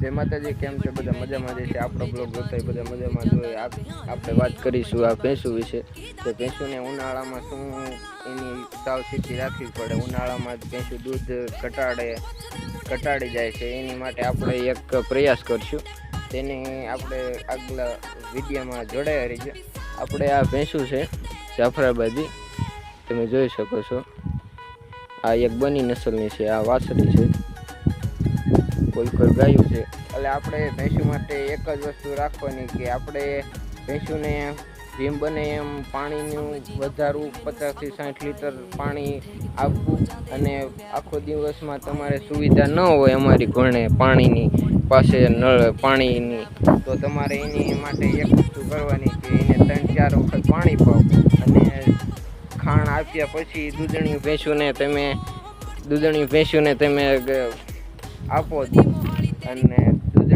જય માતાજી, કેમ છે બધા? મજામાં જ છે. આપણો બ્લોગ જોતા બધા મજામાં જોઈએ. આપણે વાત કરીશું આ ભેંસુ વિશે. તો ભેંસુને ઉનાળામાં શું એની સાવચેતી રાખવી પડે. ઉનાળામાં ભેંસુ દૂધ ઘટાડી જાય છે, એની માટે આપણે એક પ્રયાસ કરશું. તેને આપણે આગલા વિડીયોમાં જોડાયા રહીએ. આપણે આ ભેંસુ છે જાફરાબાદી, તમે જોઈ શકો છો. આ એક બની નસલની છે, આ વાછડી છે, કોઈ ગાયું છે. એટલે આપણે ભેંસુ માટે એક જ વસ્તુ રાખવાની કે આપણે ભેંસુને જેમ બને એમ પાણીનું વધારવું, 50 થી 60 લીટર પાણી આપવું. અને આખો દિવસમાં તમારે સુવિધા ન હોય અમારી ઘણે પાણીની પાસે નળ પાણીની, તો તમારે એની માટે એક વસ્તુ કરવાની કે એને 3-4 વખત પાણી પાવું. અને ખાણ આપ્યા પછી દૂધણી ભેંસુને તમે આપો. અને